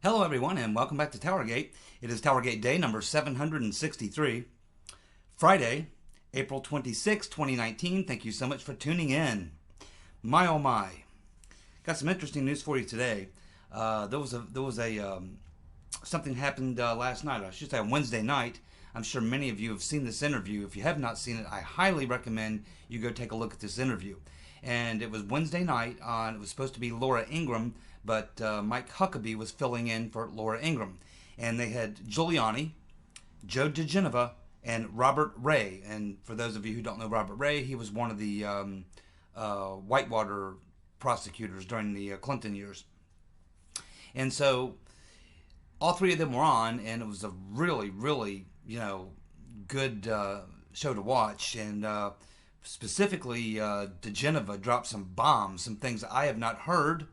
Hello everyone and welcome back to TowerGate. It is TowerGate day number 763, Friday, April 26, 2019. Thank you so much for tuning in. My oh my. Got some interesting news for you today. There was something happened last night, I should say on Wednesday night. I'm sure many of you have seen this interview. If you have not seen it, I highly recommend you go take a look at this interview. And it was Wednesday night it was supposed to be Laura Ingraham, but Mike Huckabee was filling in for Laura Ingraham. And they had Giuliani, Joe DiGenova, and Robert Ray. And for those of you who don't know Robert Ray, he was one of the Whitewater prosecutors during the Clinton years. And so all three of them were on, and it was a really, really, good show to watch. And specifically, DiGenova dropped some bombs, some things I have not heard.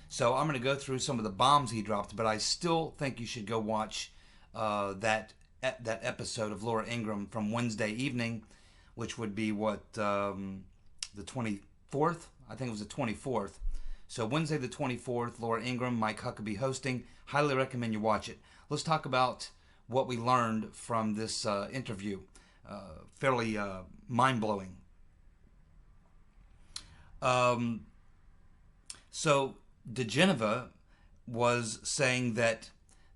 So I'm going to go through some of the bombs he dropped, but I still think you should go watch that episode of Laura Ingraham from Wednesday evening, which would be the 24th? I think it was the 24th. So Wednesday the 24th, Laura Ingraham, Mike Huckabee hosting. Highly recommend you watch it. Let's talk about what we learned from this interview. Fairly mind-blowing. So DiGenova was saying that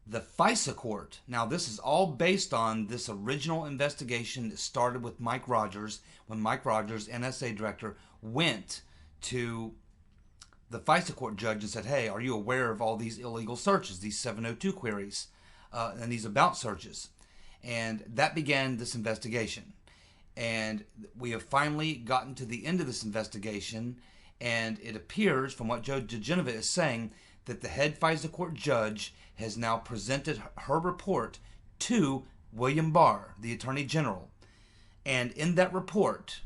the FISA court, now this is all based on this original investigation that started with Mike Rogers, when Mike Rogers, NSA director, went to the FISA court judge and said, hey, are you aware of all these illegal searches, these 702 queries, and these about searches? And that began this investigation. And we have finally gotten to the end of this investigation, and it appears, from what Joe DiGenova is saying, that the head FISA court judge has now presented her report to William Barr, the Attorney General. And in that report,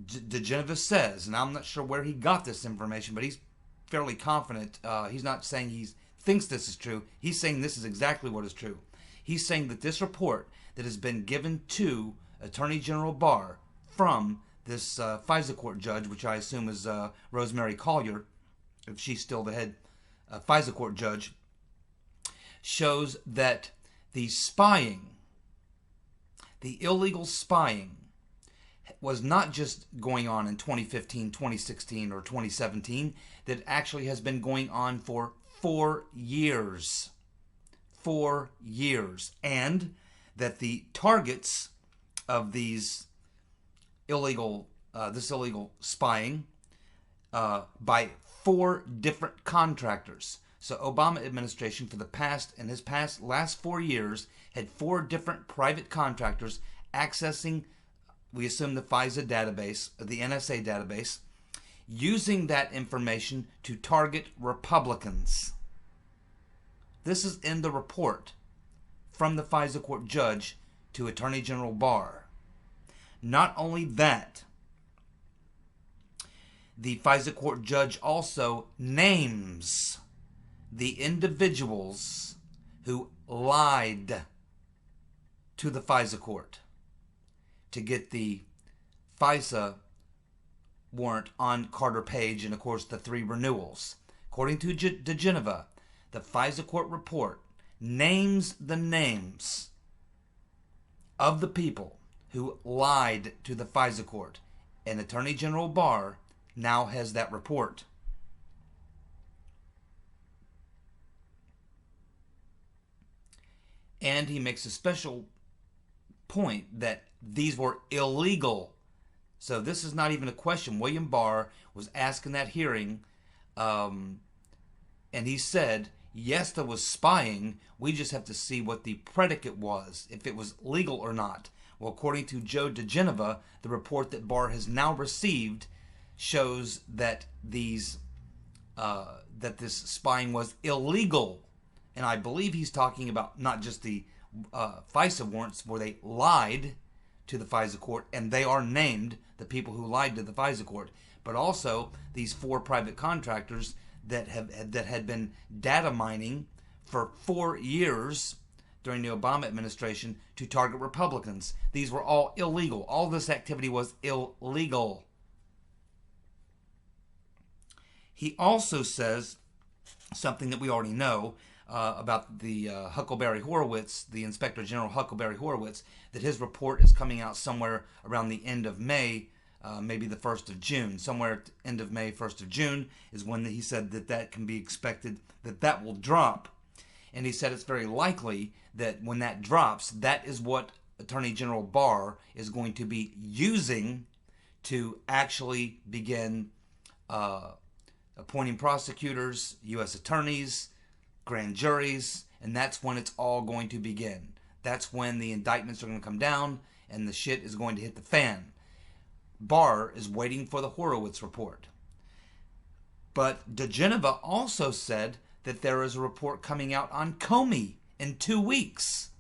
DiGenova says, and I'm not sure where he got this information, but he's fairly confident. He's not saying he thinks this is true. He's saying this is exactly what is true. He's saying that this report that has been given to Attorney General Barr from this FISA court judge, which I assume is Rosemary Collyer, if she's still the head FISA court judge, shows that the spying, the illegal spying, was not just going on in 2015, 2016, or 2017, that actually has been going on for 4 years. 4 years. And that the targets of these illegal spying by 4 different contractors. So Obama administration for the last 4 years had 4 different private contractors accessing, we assume, the FISA database, the NSA database, using that information to target Republicans. This is in the report from the FISA court judge to Attorney General Barr. Not only that, the FISA court judge also names the individuals who lied to the FISA court to get the FISA warrant on Carter Page and, of course, the 3 renewals. According to DiGenova, the FISA court report names the names of the people who lied to the FISA court, and Attorney General Barr now has that report. And he makes a special point that these were illegal. So this is not even a question. William Barr was asked in that hearing, and he said, yes, there was spying. We just have to see what the predicate was, if it was legal or not. Well, according to Joe DiGenova, the report that Barr has now received shows that this spying was illegal. And I believe he's talking about not just the FISA warrants where they lied to the FISA court, and they are named, the people who lied to the FISA court, but also these 4 private contractors that had been data mining for 4 years during the Obama administration to target Republicans. These were all illegal. All this activity was illegal. He also says something that we already know. about the Huckleberry Horowitz, the Inspector General Huckleberry Horowitz, that his report is coming out somewhere around the end of May, maybe the 1st of June. Somewhere at the end of May, 1st of June is when he said that can be expected, that will drop. And he said it's very likely that when that drops, that is what Attorney General Barr is going to be using to actually begin appointing prosecutors, U.S. attorneys, grand juries, and that's when it's all going to begin. That's when the indictments are going to come down and the shit is going to hit the fan. Barr is waiting for the Horowitz report. But DiGenova also said that there is a report coming out on Comey in 2 weeks.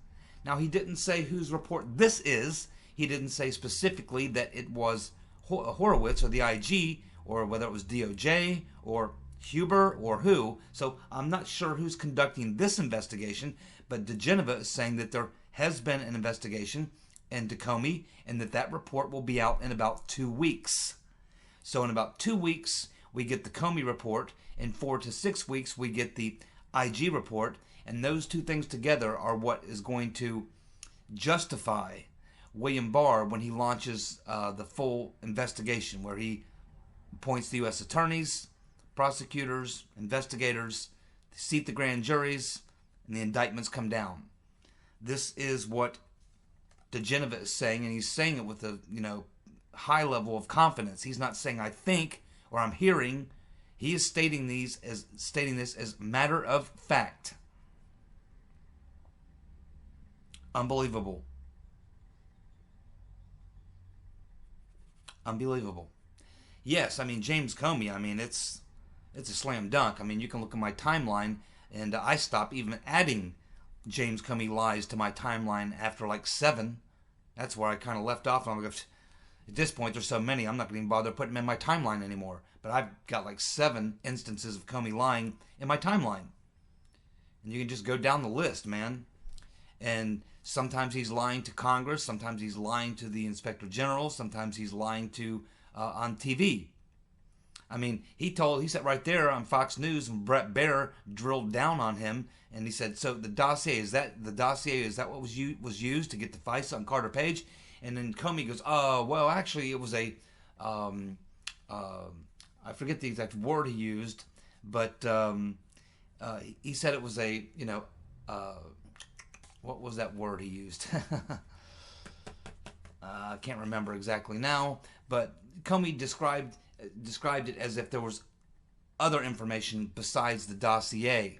Now, he didn't say whose report this is. He didn't say specifically that it was Horowitz or the IG, or whether it was DOJ or Huber or who. So I'm not sure who's conducting this investigation, but DiGenova is saying that there has been an investigation into Comey and that report will be out in about 2 weeks. So in about 2 weeks, we get the Comey report. In 4 to 6 weeks, we get the IG report. And those two things together are what is going to justify William Barr when he launches the full investigation, where he appoints the U.S. attorneys, prosecutors, investigators, seat the grand juries, and the indictments come down. This is what DiGenova is saying, and he's saying it with a high level of confidence. He's not saying I think or I'm hearing. He is stating this as matter of fact. Unbelievable. Unbelievable. Yes, I mean, James Comey, I mean, it's a slam dunk. I mean, you can look at my timeline, and I stopped even adding James Comey lies to my timeline after like 7. That's where I kind of left off. And I'm like, at this point, there's so many, I'm not going to even bother putting them in my timeline anymore. But I've got like 7 instances of Comey lying in my timeline. And you can just go down the list, man. And sometimes he's lying to Congress. Sometimes he's lying to the Inspector General. Sometimes he's lying to on TV. I mean, he said right there on Fox News, and Brett Baer drilled down on him, and he said, "So the dossier is that what was used to get the FISA on Carter Page?" And then Comey goes, "Oh, well, actually, it was a I forget the exact word he used, but he said it was a what was that word he used?" I can't remember exactly now, but Comey described it as if there was other information besides the dossier.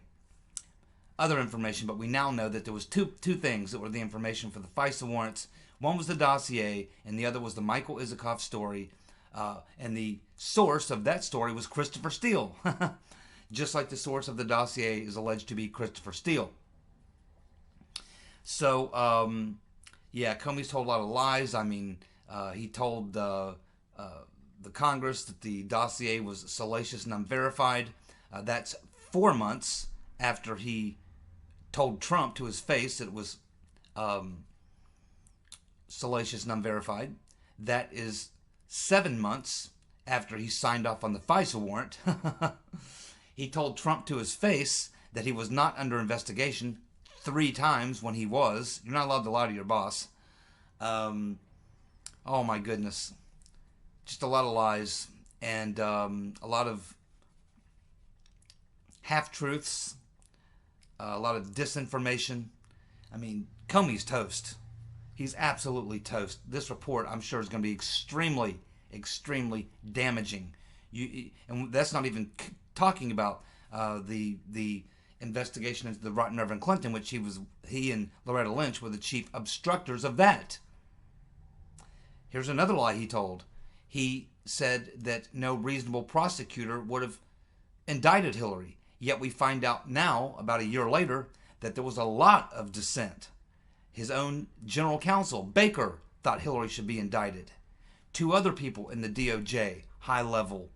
Other information, but we now know that there was two things that were the information for the FISA warrants. One was the dossier, and the other was the Michael Isikoff story. And the source of that story was Christopher Steele. Just like the source of the dossier is alleged to be Christopher Steele. So, Comey's told a lot of lies. I mean, he told the Congress that the dossier was salacious and unverified. That's 4 months after he told Trump to his face that it was salacious and unverified. That is 7 months after he signed off on the FISA warrant. He told Trump to his face that he was not under investigation 3 times when he was. You're not allowed to lie to your boss. Oh my goodness. Just a lot of lies and a lot of half-truths, a lot of disinformation. I mean, Comey's toast. He's absolutely toast. This report, I'm sure, is going to be extremely, extremely damaging. And that's not even talking about the investigation into the rotten Reverend Clinton, which he and Loretta Lynch were the chief obstructors of that. Here's another lie he told. He said that no reasonable prosecutor would have indicted Hillary. Yet we find out now, about a year later, that there was a lot of dissent. His own general counsel, Baker, thought Hillary should be indicted. 2 other people in the DOJ, high-level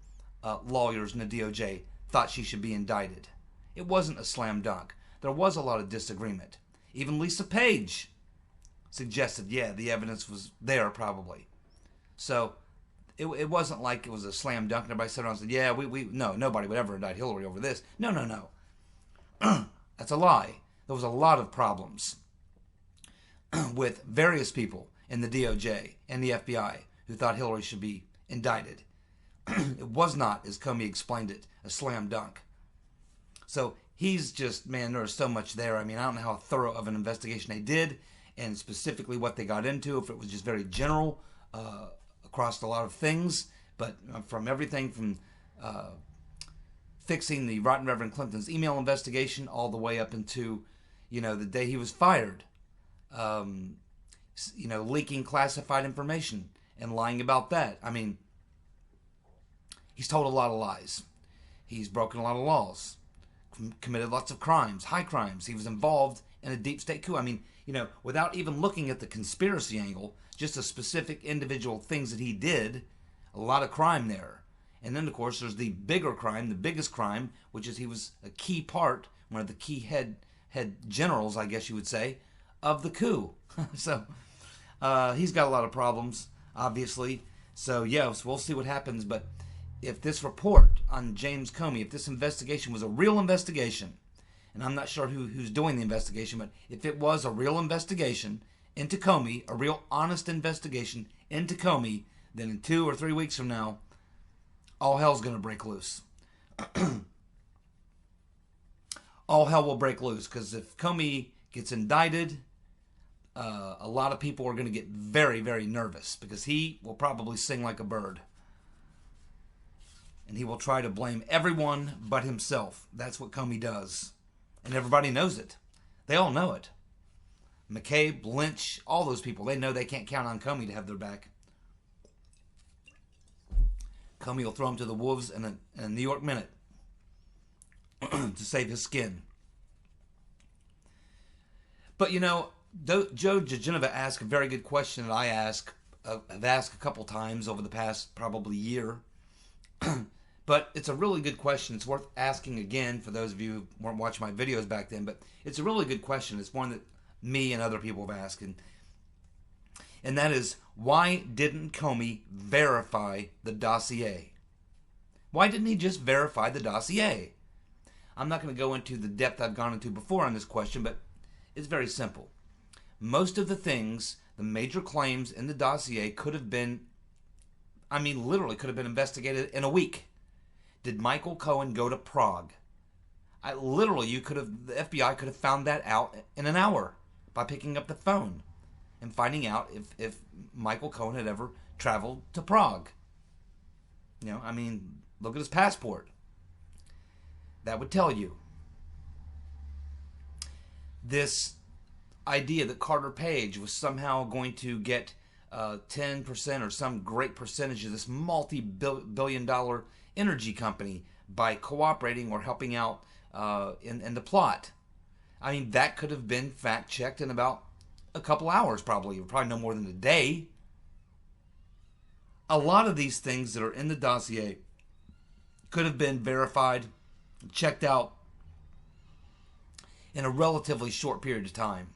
lawyers in the DOJ, thought she should be indicted. It wasn't a slam dunk. There was a lot of disagreement. Even Lisa Page suggested, the evidence was there probably. So it wasn't like it was a slam dunk. And everybody sat around and said, no, nobody would ever indict Hillary over this. No. That's a lie. There was a lot of problems with various people in the DOJ and the FBI who thought Hillary should be indicted. It was not, as Comey explained it, a slam dunk. So he's just, man, there's so much there. I mean, I don't know how thorough of an investigation they did and specifically what they got into, if it was just very general across a lot of things. But from everything from fixing the Rotten Reverend Clinton's email investigation all the way up into, the day he was fired, leaking classified information and lying about that. I mean, he's told a lot of lies. He's broken a lot of laws, committed lots of crimes, high crimes. He was involved in a deep state coup. I mean, without even looking at the conspiracy angle, just the specific individual things that he did, a lot of crime there. And then, of course, there's the bigger crime, the biggest crime, which is he was a key part, one of the key head generals, I guess you would say, of the coup. So he's got a lot of problems, obviously. So, yes, we'll see what happens. But if this report on James Comey, if this investigation was a real investigation, and I'm not sure who's doing the investigation, but if it was a real investigation into Comey, a real honest investigation into Comey, then in 2 or 3 weeks from now, all hell's going to break loose. All hell will break loose, because if Comey gets indicted, a lot of people are going to get very, very nervous, because he will probably sing like a bird. And he will try to blame everyone but himself. That's what Comey does. And everybody knows it. They all know it. McCabe, Lynch, all those people, they know they can't count on Comey to have their back. Comey will throw him to the wolves in a New York minute to save his skin. But, Joe DiGenova asked a very good question that I have asked a couple times over the past probably year. But it's a really good question. It's worth asking again for those of you who weren't watching my videos back then. But it's a really good question. It's one that me and other people have asked. And that is, why didn't Comey verify the dossier? Why didn't he just verify the dossier? I'm not going to go into the depth I've gone into before on this question, but it's very simple. Most of the things, the major claims in the dossier could have been, literally could have been investigated in a week. Did Michael Cohen go to Prague? The FBI could have found that out in an hour by picking up the phone and finding out if Michael Cohen had ever traveled to Prague. Look at his passport. That would tell you. This idea that Carter Page was somehow going to get 10% or some great percentage of this multi-billion-dollar energy company by cooperating or helping out in the plot. That could have been fact-checked in about a couple hours, probably no more than a day. A lot of these things that are in the dossier could have been verified, checked out in a relatively short period of time.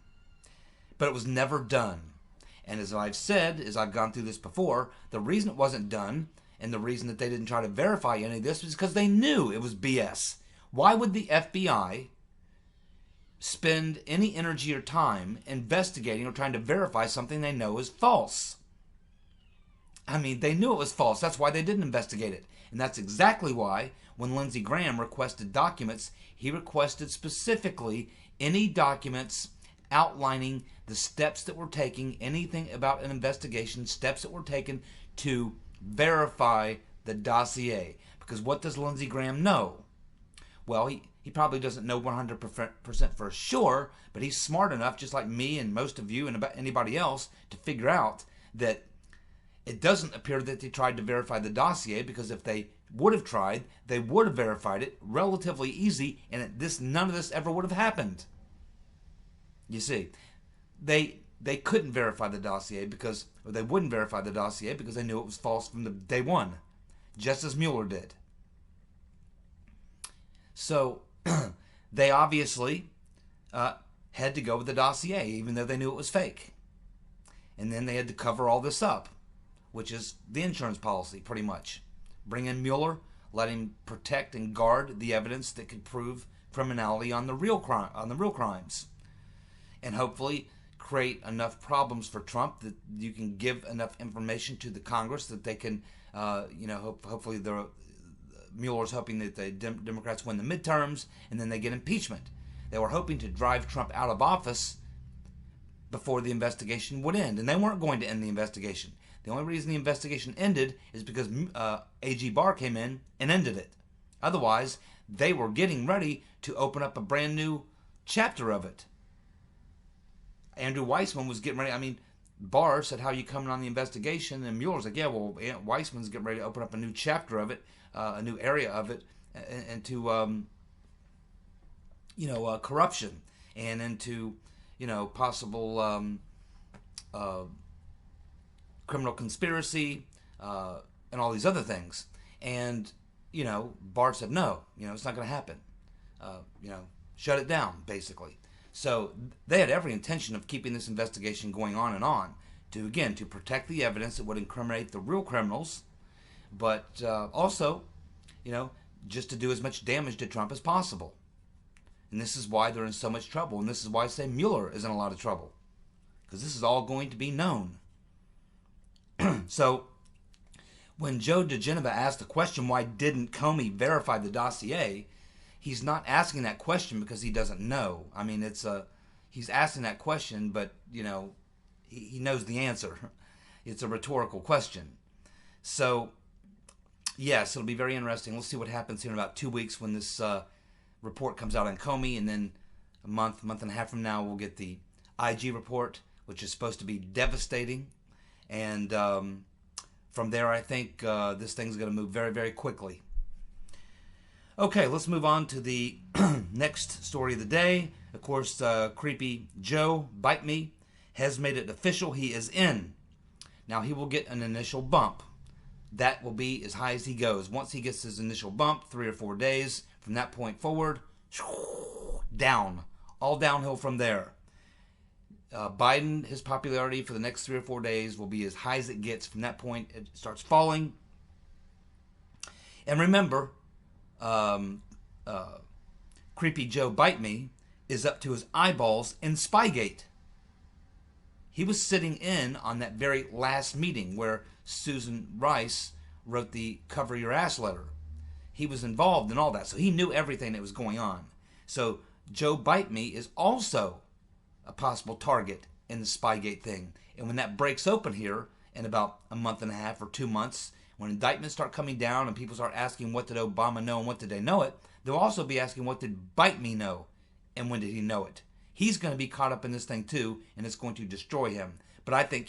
But it was never done. And as I've said, as I've gone through this before, the reason it wasn't done and the reason that they didn't try to verify any of this was because they knew it was BS. Why would the FBI spend any energy or time investigating or trying to verify something they know is false? They knew it was false. That's why they didn't investigate it. And that's exactly why when Lindsey Graham requested documents, he requested specifically any documents outlining the steps that were taken, anything about an investigation, steps that were taken to verify the dossier. Because what does Lindsey Graham know? Well, he probably doesn't know 100% for sure, but he's smart enough, just like me and most of you and about anybody else, to figure out that it doesn't appear that they tried to verify the dossier, because if they would have tried, they would have verified it relatively easy, and none of this ever would have happened. You see, they couldn't verify the dossier or they wouldn't verify the dossier because they knew it was false from the day one, just as Mueller did. So they obviously had to go with the dossier, even though they knew it was fake. And then they had to cover all this up, which is the insurance policy, pretty much. Bring in Mueller, let him protect and guard the evidence that could prove criminality on the real crimes, and hopefully create enough problems for Trump that you can give enough information to the Congress that they can, hopefully Mueller's hoping that the Democrats win the midterms and then they get impeachment. They were hoping to drive Trump out of office before the investigation would end, and they weren't going to end the investigation. The only reason the investigation ended is because AG Barr came in and ended it. Otherwise, they were getting ready to open up a brand new chapter of it. Andrew Weissman was getting ready. I mean, Barr said, "How are you coming on the investigation?" And Mueller's like, "Yeah, well, Weissman's getting ready to open up a new chapter of it, a new area of it, into corruption and into possible criminal conspiracy and all these other things." And Barr said, "No, it's not going to happen. Shut it down, basically." So they had every intention of keeping this investigation going on and on to protect the evidence that would incriminate the real criminals, but also, just to do as much damage to Trump as possible. And this is why they're in so much trouble, and this is why I say Mueller is in a lot of trouble, because this is all going to be known. So when Joe DiGenova asked the question, why didn't Comey verify the dossier, he's not asking that question because he doesn't know. I mean, he's asking that question, but, he knows the answer. It's a rhetorical question. So, yes, it'll be very interesting. We'll see what happens here in about 2 weeks when this report comes out on Comey, and then a month and a half from now, we'll get the IG report, which is supposed to be devastating. And from there, I think this thing's going to move very, very quickly. Okay, let's move on to the next story of the day. Of course, creepy Joe Bite Me has made it official. He is in. Now, he will get an initial bump. That will be as high as he goes. Once he gets his initial bump, 3 or 4 days, from that point forward, down. All downhill from there. Biden, his popularity for the next 3 or 4 days will be as high as it gets. From that point, it starts falling. And remember, creepy Joe Bite Me is up to his eyeballs in Spygate. He was sitting in on that very last meeting where Susan Rice wrote the Cover Your Ass letter. He was involved in all that, so he knew everything that was going on. So Joe Bite Me is also a possible target in the Spygate thing. And when that breaks open here in about a month and a half or 2 months, when indictments start coming down and people start asking what did Obama know and what did they know it, they'll also be asking what did Bite Me know and when did he know it. He's going to be caught up in this thing too, and it's going to destroy him. But I think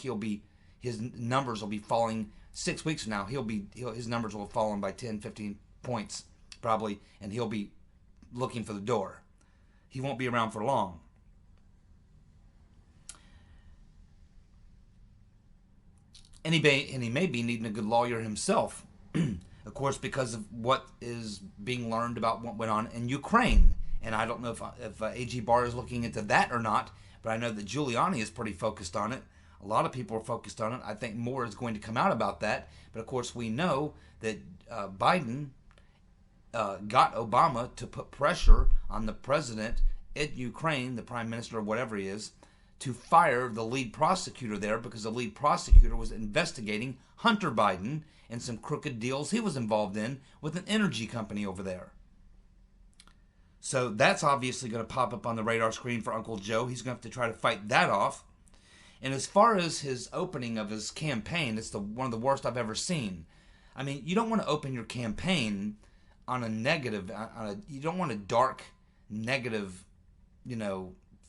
his numbers will be falling 6 weeks from now. His numbers will have fallen by 10, 15 points probably, and he'll be looking for the door. He won't be around for long. And he may be needing a good lawyer himself, of course, because of what is being learned about what went on in Ukraine. And I don't know if AG Barr is looking into that or not, but I know that Giuliani is pretty focused on it. A lot of people are focused on it. I think more is going to come out about that. But of course, we know that Biden got Obama to put pressure on the president in Ukraine, the prime minister or whatever he is, to fire the lead prosecutor there because the lead prosecutor was investigating Hunter Biden and some crooked deals he was involved in with an energy company over there. So that's obviously going to pop up on the radar screen for Uncle Joe. He's going to have to try to fight that off. And as far as his opening of his campaign, it's one of the worst I've ever seen. I mean, you don't want to open your campaign on a negative, you don't want a dark, negative,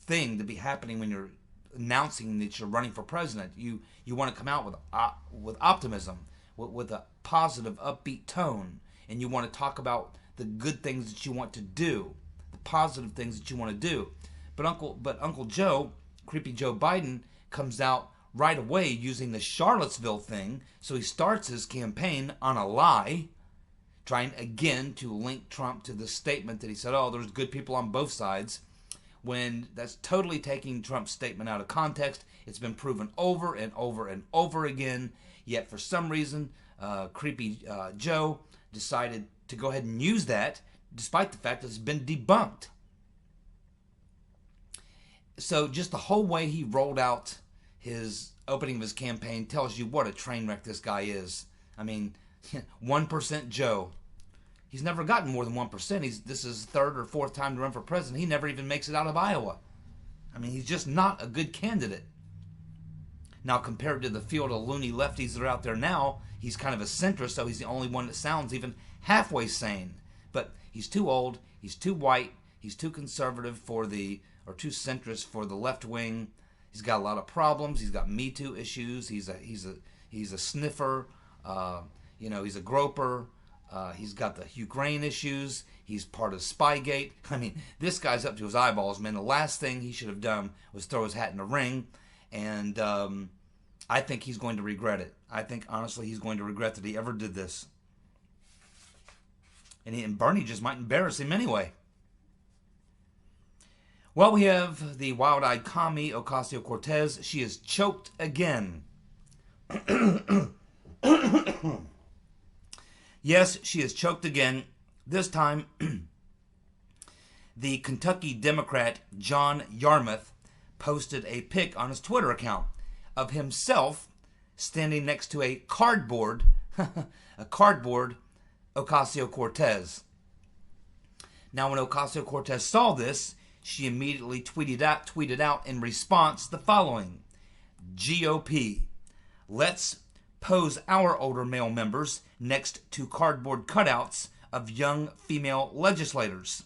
thing to be happening when you're announcing that you're running for president. You want to come out with optimism, with a positive, upbeat tone, and you want to talk about the good things that you want to do, the positive things that you want to do. But Uncle Joe, creepy Joe Biden, comes out right away using the Charlottesville thing. So he starts his campaign on a lie, trying again to link Trump to the statement that he said, oh, there's good people on both sides, when that's totally taking Trump's statement out of context. It's been proven over and over and over again, yet for some reason, creepy Joe decided to go ahead and use that, despite the fact that it's been debunked. So just the whole way he rolled out his opening of his campaign tells you what a train wreck this guy is. I mean, 1% Joe. He's never gotten more than 1%. This is his third or fourth time to run for president. He never even makes it out of Iowa. I mean, he's just not a good candidate. Now, compared to the field of loony lefties that are out there now, he's kind of a centrist, so he's the only one that sounds even halfway sane. But he's too old, he's too white, he's too conservative or too centrist for the left wing. He's got a lot of problems. He's got Me Too issues. He's a sniffer. He's a groper. He's got the Ukraine issues. He's part of Spygate. I mean, this guy's up to his eyeballs, man. The last thing he should have done was throw his hat in the ring. And I think he's going to regret it. I think, honestly, he's going to regret that he ever did this. And Bernie just might embarrass him anyway. Well, we have the wild-eyed commie, Ocasio-Cortez. She is choked again. Yes, she is choked again. This time, the Kentucky Democrat John Yarmuth posted a pic on his Twitter account of himself standing next to a cardboard Ocasio-Cortez. Now, when Ocasio-Cortez saw this, she immediately tweeted out in response the following: GOP, let's pose our older male members next to cardboard cutouts of young female legislators.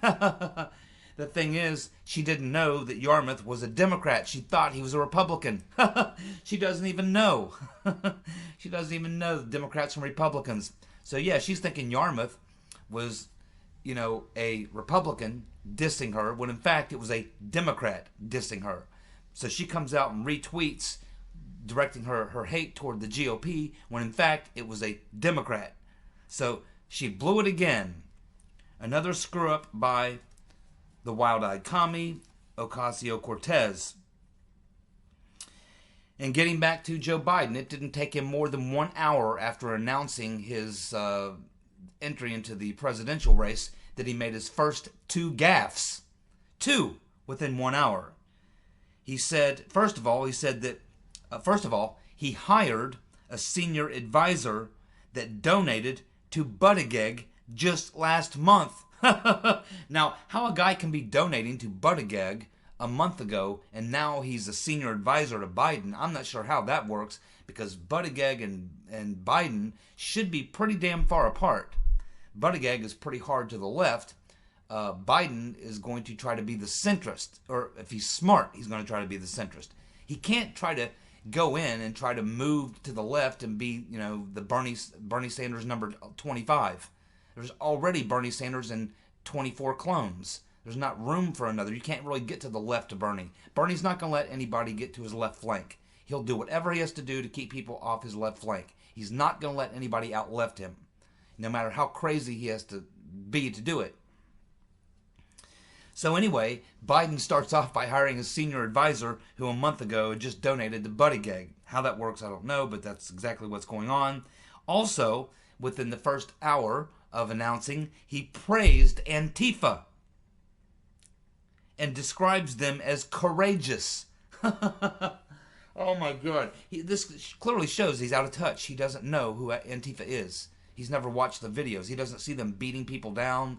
The thing is, she didn't know that Yarmuth was a Democrat. She thought he was a Republican. She doesn't even know. She doesn't even know the Democrats from Republicans. So yeah, she's thinking Yarmuth was, a Republican dissing her, when in fact it was a Democrat dissing her. So she comes out and retweets, directing her hate toward the GOP, when in fact it was a Democrat. So she blew it again. Another screw-up by the wild-eyed commie, Ocasio-Cortez. And getting back to Joe Biden, it didn't take him more than 1 hour after announcing his entry into the presidential race that he made his first 2 gaffes. 2 within 1 hour. He said, first of all, he hired a senior advisor that donated to Buttigieg just last month. Now, how a guy can be donating to Buttigieg a month ago and now he's a senior advisor to Biden, I'm not sure how that works, because Buttigieg and Biden should be pretty damn far apart. Buttigieg is pretty hard to the left. Biden is going to try to be the centrist, or if he's smart, he's going to try to be the centrist. He can't try to go in and try to move to the left and be, the Bernie Sanders number 25. There's already Bernie Sanders and 24 clones. There's not room for another. You can't really get to the left of Bernie. Bernie's not going to let anybody get to his left flank. He'll do whatever he has to do to keep people off his left flank. He's not going to let anybody out-left him, no matter how crazy he has to be to do it. So anyway, Biden starts off by hiring a senior advisor who a month ago had just donated to Buttigieg. How that works, I don't know, but that's exactly what's going on. Also, within the first hour of announcing, he praised Antifa and describes them as courageous. Oh my God. This clearly shows he's out of touch. He doesn't know who Antifa is. He's never watched the videos. He doesn't see them beating people down,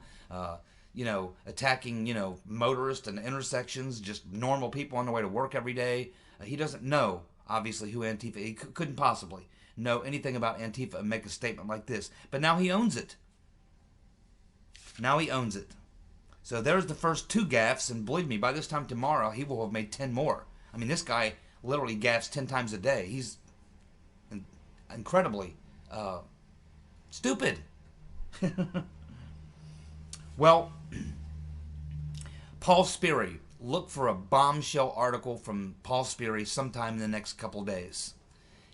attacking, motorists and intersections, just normal people on their way to work every day. He doesn't know, obviously, who Antifa is. He couldn't possibly know anything about Antifa and make a statement like this. But now he owns it. Now he owns it. So there's the first 2 gaffes, and believe me, by this time tomorrow, he will have made 10 more. I mean, this guy literally gaffes 10 times a day. He's incredibly stupid. Well, Paul Sperry. Look for a bombshell article from Paul Sperry sometime in the next couple days.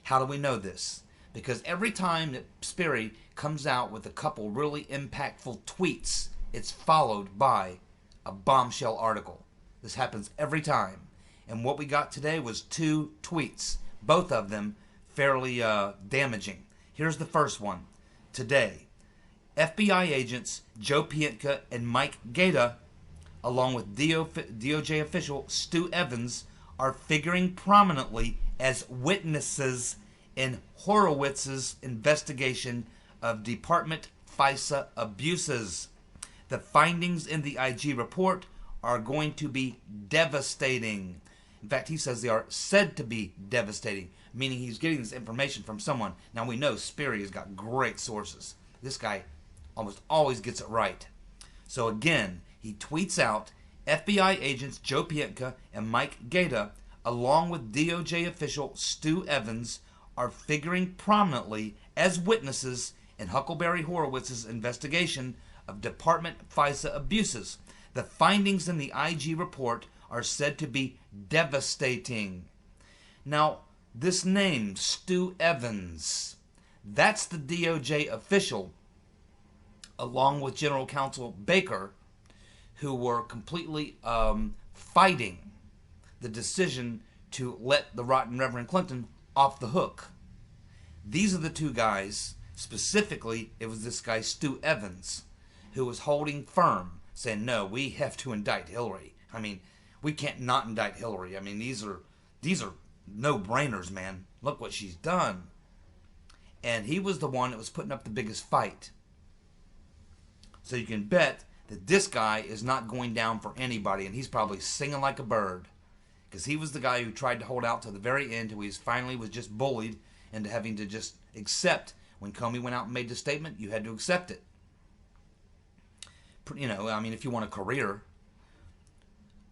How do we know this? Because every time that Sperry comes out with a couple really impactful tweets, it's followed by a bombshell article. This happens every time. And what we got today was 2 tweets, both of them fairly damaging. Here's the first one. Today, FBI agents Joe Pientka and Mike Gaeta, along with DOJ official Stu Evans, are figuring prominently as witnesses in Horowitz's investigation of Department FISA abuses. The findings in the IG report are going to be devastating. In fact, he says they are said to be devastating, meaning he's getting this information from someone. Now, we know Sperry has got great sources. This guy almost always gets it right. So again, he tweets out, FBI agents Joe Pientka and Mike Gaeta, along with DOJ official Stu Evans, are figuring prominently as witnesses in Huckleberry Horowitz's investigation of Department FISA abuses. The findings in the IG report are said to be devastating. Now, this name, Stu Evans, that's the DOJ official, along with General Counsel Baker, who were completely fighting the decision to let the rotten Reverend Clinton off the hook. These are the two guys, specifically, it was this guy Stu Evans, who was holding firm, saying, no, we have to indict Hillary. I mean, we can't not indict Hillary. I mean, these are no-brainers, man. Look what she's done. And he was the one that was putting up the biggest fight. So you can bet that this guy is not going down for anybody, and he's probably singing like a bird, because he was the guy who tried to hold out to the very end, who he finally was just bullied into having to just accept. When Comey went out and made the statement, you had to accept it. You know, I mean, if you want a career.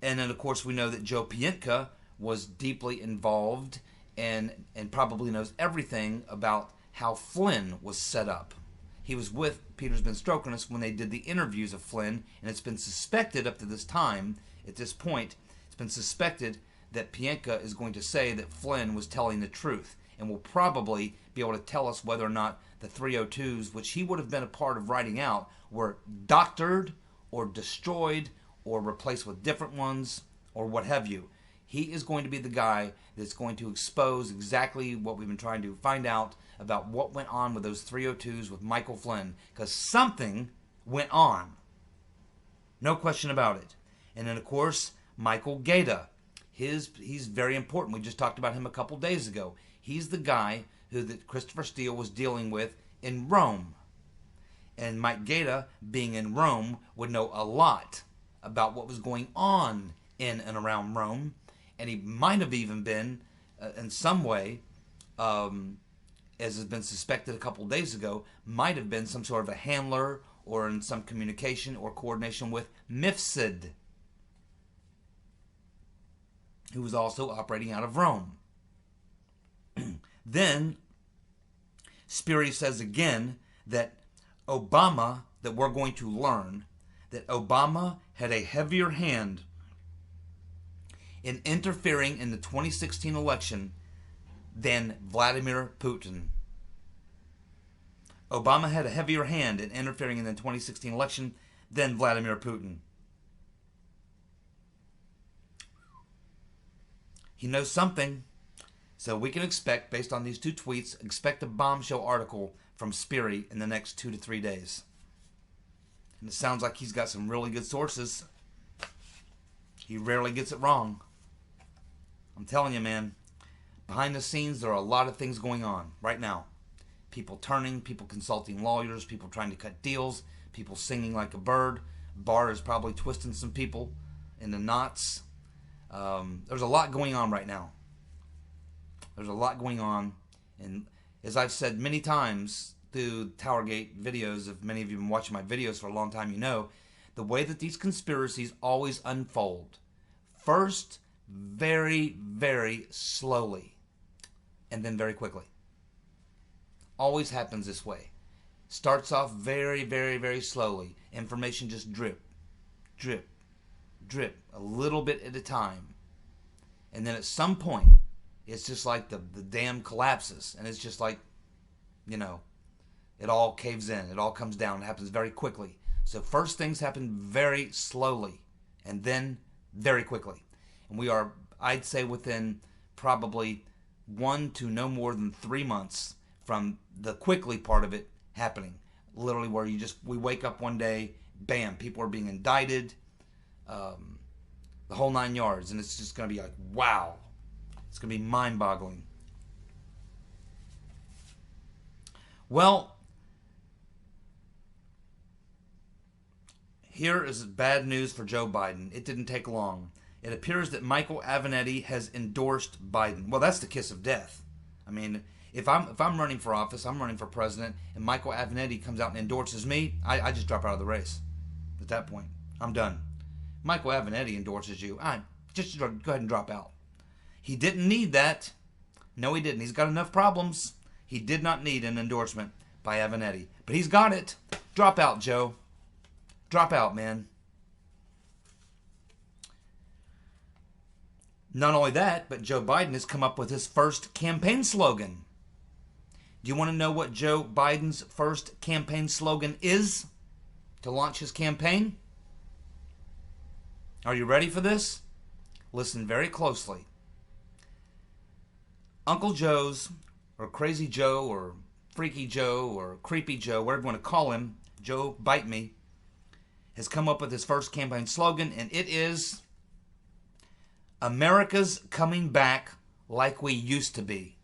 And then, of course, we know that Joe Pientka was deeply involved and probably knows everything about how Flynn was set up. He was with Peter's Been Stroking Us when they did the interviews of Flynn, and it's been suspected up to this time, at this point, it's been suspected that Pientka is going to say that Flynn was telling the truth, and will probably be able to tell us whether or not the 302s, which he would have been a part of writing out, were doctored or destroyed or replaced with different ones or what have you. He is going to be the guy that's going to expose exactly what we've been trying to find out about what went on with those 302s with Michael Flynn, because something went on. No question about it. And then, of course, Michael Gaeta. He's very important. We just talked about him a couple days ago. He's the guy who that Christopher Steele was dealing with in Rome. And Mike Gaeta, being in Rome, would know a lot about what was going on in and around Rome. And he might have even been, in some way, as has been suspected a couple days ago, might have been some sort of a handler or in some communication or coordination with Mifsud, who was also operating out of Rome. Then, Sperry says again that Obama, that we're going to learn, that Obama had a heavier hand in interfering in the 2016 election than Vladimir Putin. Obama had a heavier hand in interfering in the 2016 election than Vladimir Putin. He knows something. So we can expect, based on these two tweets, expect a bombshell article from Sperry in the next 2 to 3 days. And it sounds like he's got some really good sources. He rarely gets it wrong. I'm telling you, man, behind the scenes, there are a lot of things going on right now. People turning, people consulting lawyers, people trying to cut deals, people singing like a bird. Barr is probably twisting some people into knots. There's a lot going on right now. There's a lot going on. And as I've said many times through TowerGate videos, if many of you have been watching my videos for a long time, you know, the way that these conspiracies always unfold. First, very, very slowly, and then very quickly. Always happens this way. Starts off very, very, very slowly. Information just drip, drip, drip, a little bit at a time. And then at some point, it's just like the dam collapses, and it's just like, you know, it all caves in. It all comes down. It happens very quickly. So first things happen very slowly, and then very quickly. And we are, I'd say, within probably 1 to no more than 3 months from the quickly part of it happening. literally where we wake up one day, bam, people are being indicted, the whole 9 yards, and it's just going to be like, wow. It's going to be mind-boggling. Well, here is bad news for Joe Biden. It didn't take long. It appears that Michael Avenatti has endorsed Biden. Well, that's the kiss of death. I mean, if I'm running for office, I'm running for president, and Michael Avenatti comes out and endorses me, I just drop out of the race. At that point, I'm done. Michael Avenatti endorses you, just go ahead and drop out. He didn't need that. No, he didn't. He's got enough problems. He did not need an endorsement by Avenatti. But he's got it. Drop out, Joe. Drop out, man. Not only that, but Joe Biden has come up with his first campaign slogan. Do you want to know what Joe Biden's first campaign slogan is to launch his campaign? Are you ready for this? Listen very closely. Uncle Joe's, or Crazy Joe, or Freaky Joe, or Creepy Joe, whatever you want to call him, Joe Bite Me, has come up with his first campaign slogan, and it is, America's coming back like we used to be.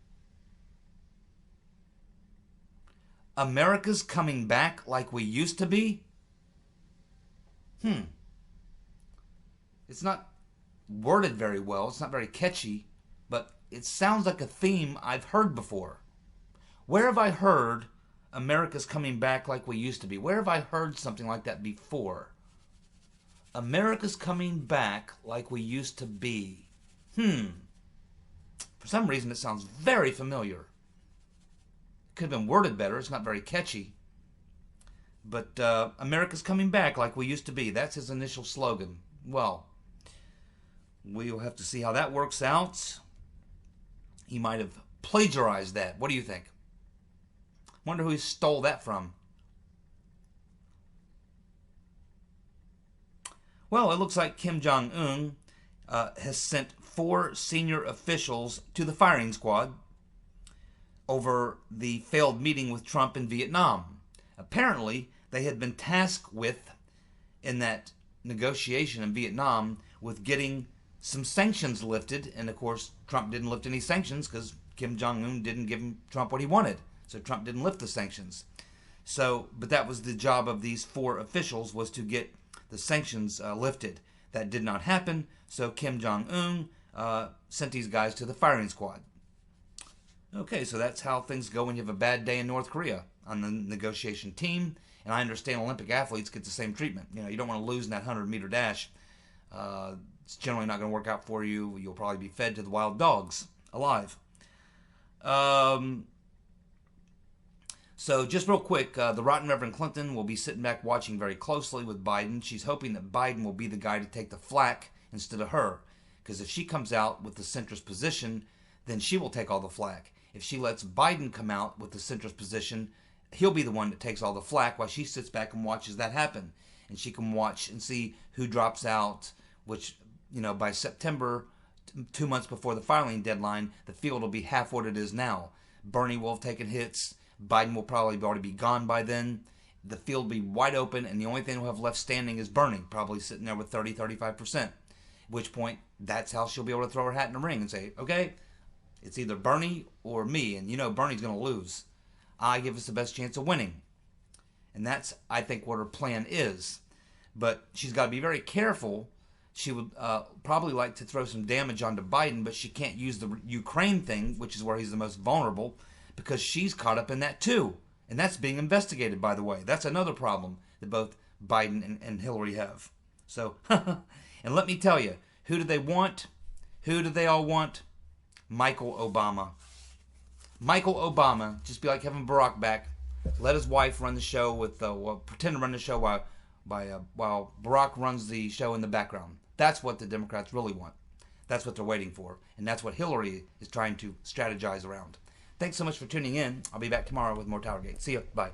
America's coming back like we used to be? It's not worded very well. It's not very catchy, but it sounds like a theme I've heard before. Where have I heard America's coming back like we used to be? Where have I heard something like that before? America's coming back like we used to be. For some reason, it sounds very familiar. Could have been worded better. It's not very catchy. But America's coming back like we used to be. That's his initial slogan. Well, we'll have to see how that works out. He might have plagiarized that. What do you think? Wonder who he stole that from. Well, it looks like Kim Jong-un has sent 4 senior officials to the firing squad over the failed meeting with Trump in Vietnam. Apparently, they had been tasked with, in that negotiation in Vietnam, with getting some sanctions lifted. And of course, Trump didn't lift any sanctions because Kim Jong-un didn't give Trump what he wanted. So Trump didn't lift the sanctions. But that was the job of these 4 officials, was to get the sanctions lifted. That did not happen, so Kim Jong-un sent these guys to the firing squad. Okay, so that's how things go when you have a bad day in North Korea on the negotiation team. And I understand Olympic athletes get the same treatment. You know, you don't want to lose in that 100-meter dash. It's generally not going to work out for you. You'll probably be fed to the wild dogs alive. So just real quick, the Rotten Reverend Clinton will be sitting back watching very closely with Biden. She's hoping that Biden will be the guy to take the flack instead of her. Because if she comes out with the centrist position, then she will take all the flack. If she lets Biden come out with the centrist position, he'll be the one that takes all the flack while she sits back and watches that happen. And she can watch and see who drops out, which, you know, by September, 2 months before the filing deadline, the field will be half what it is now. Bernie will have taken hits. Biden will probably already be gone by then. The field will be wide open, and the only thing we'll have left standing is Bernie, probably sitting there with 30-35%. At which point, that's how she'll be able to throw her hat in the ring and say, okay, it's either Bernie or me, and you know Bernie's going to lose. I give us the best chance of winning. And that's, I think, what her plan is. But she's got to be very careful. She would probably like to throw some damage onto Biden, but she can't use the Ukraine thing, which is where he's the most vulnerable, because she's caught up in that too. And that's being investigated, by the way. That's another problem that both Biden and Hillary have. So, and let me tell you, who do they want? Who do they all want? Michael Obama. Michael Obama. Just be like having Barack back. Let his wife run the show with, pretend to run the show while Barack runs the show in the background. That's what the Democrats really want. That's what they're waiting for. And that's what Hillary is trying to strategize around. Thanks so much for tuning in. I'll be back tomorrow with more TowerGate. See you. Bye.